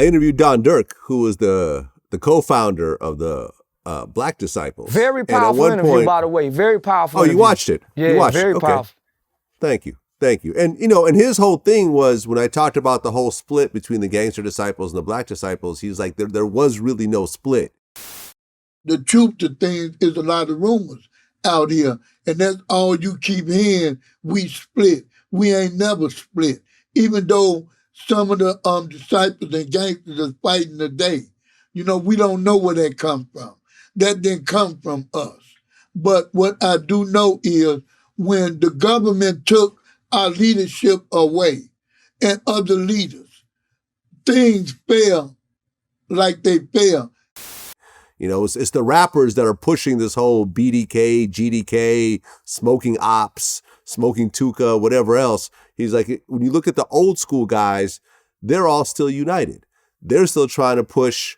I interviewed Don Dirk, who was the co-founder of the Black Disciples. Very powerful interview, by the way. Very powerful. Oh, you watched it? Yeah, you watched very it. Okay. powerful. Thank you. And and his whole thing was, when I talked about the whole split between the Gangster Disciples and the Black Disciples, he was like, there was really no split. The truth to things is a lot of rumors out here, and that's all you keep hearing. We split. We ain't never split. Even though some of the disciples and gangsters are fighting today, we don't know where that come from. That didn't come from us. But what I do know is, when the government took our leadership away and other leaders, things fell like they fell. It's the rappers that are pushing this whole BDK, GDK, smoking ops, smoking Tuka, whatever else. He's like, when you look at the old school guys, they're all still united. They're still trying to push,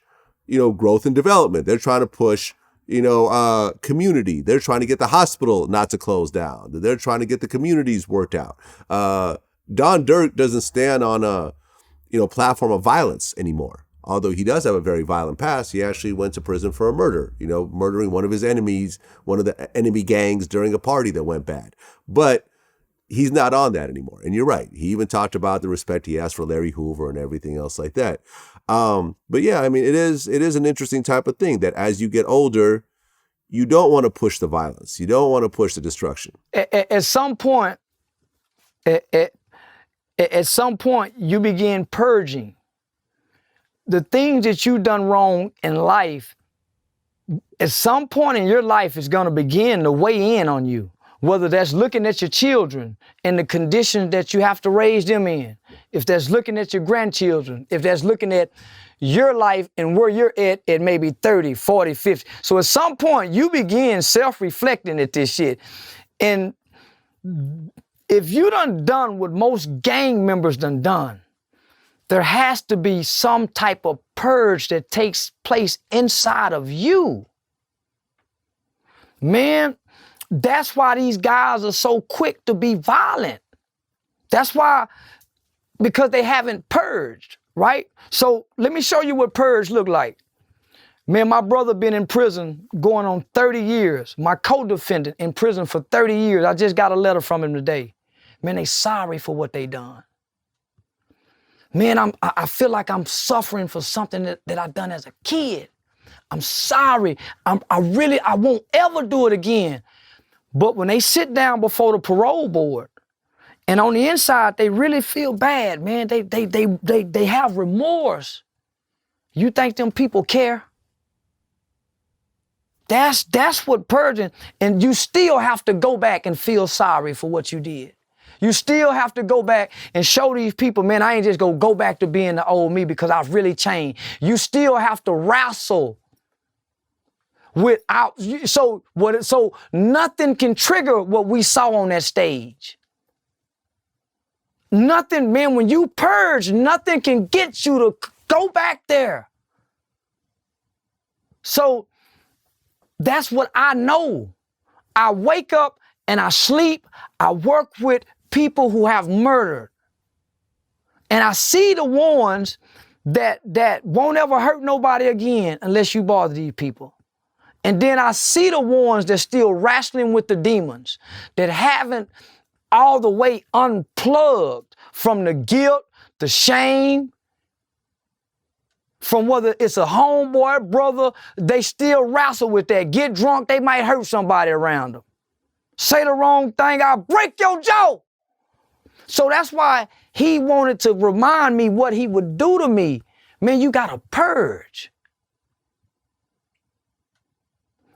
growth and development. They're trying to push, community. They're trying to get the hospital not to close down. They're trying to get the communities worked out. Don Dirk doesn't stand on a, platform of violence anymore. Although he does have a very violent past. He actually went to prison for a murder, murdering one of his enemies, one of the enemy gangs during a party that went bad. But he's not on that anymore. And you're right. He even talked about the respect he has for Larry Hoover and everything else like that. But yeah, I mean, it is an interesting type of thing that as you get older, you don't want to push the violence. You don't want to push the destruction. At some point, you begin purging. The things that you've done wrong in life, at some point in your life, is going to begin to weigh in on you. Whether that's looking at your children and the conditions that you have to raise them in, if that's looking at your grandchildren, if that's looking at your life and where you're at maybe 30, 40, 50. So at some point, you begin self-reflecting at this shit. And if you done what most gang members done, there has to be some type of purge that takes place inside of you. Man, that's why these guys are so quick to be violent. That's why, because they haven't purged, right? So let me show you what purge look like. Man, my brother been in prison going on 30 years. My co-defendant in prison for 30 years. I just got a letter from him today. Man, they sorry for what they done. Man, I feel like I'm suffering for something that I done as a kid. I'm sorry. I won't ever do it again. But when they sit down before the parole board, and on the inside, they really feel bad, man. They have remorse. You think them people care? That's what purging, and you still have to go back and feel sorry for what you did. You still have to go back and show these people, man, I ain't just gonna go back to being the old me because I've really changed. You still have to wrestle so nothing can trigger what we saw on that stage. Nothing, man, when you purge, nothing can get you to go back there. So that's what I know. I wake up and I sleep. I work with people who have murdered. And I see the ones that won't ever hurt nobody again unless you bother these people. And then I see the ones that still wrestling with the demons, that haven't all the way unplugged from the guilt, the shame, from whether it's a homeboy, brother, they still wrestle with that. Get drunk, they might hurt somebody around them. Say the wrong thing, I'll break your jaw. So that's why he wanted to remind me what he would do to me. Man, you gotta purge.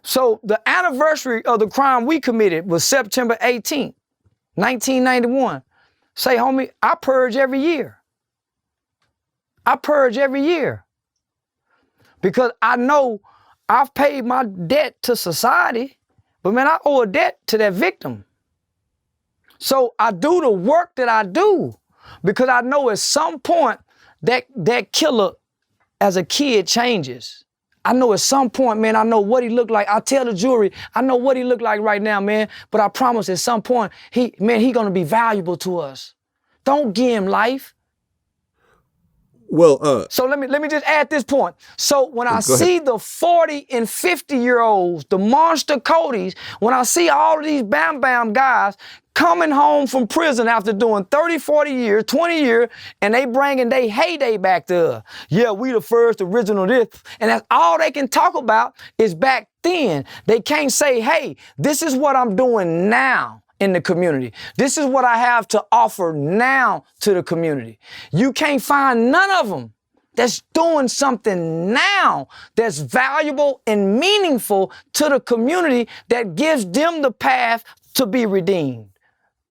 So the anniversary of the crime we committed was September 18th, 1991. Say, homie, I purge every year. I purge every year. Because I know I've paid my debt to society, but man, I owe a debt to that victim. So I do the work that I do because I know at some point that killer as a kid changes. I know at some point, man, I know what he looked like. I tell the jury, I know what he looked like right now, man, but I promise at some point, he gonna be valuable to us. Don't give him life. Well, So let me just add this point. So when I Go see ahead. the 40 and 50-year-olds, the monster Codys, when I see all of these bam bam guys coming home from prison after doing 30, 40 years, 20 years, and they bringing their heyday back to us. Yeah, we the first original this. And that's all they can talk about is back then. They can't say, hey, this is what I'm doing now in the community. This is what I have to offer now to the community. You can't find none of them that's doing something now that's valuable and meaningful to the community that gives them the path to be redeemed.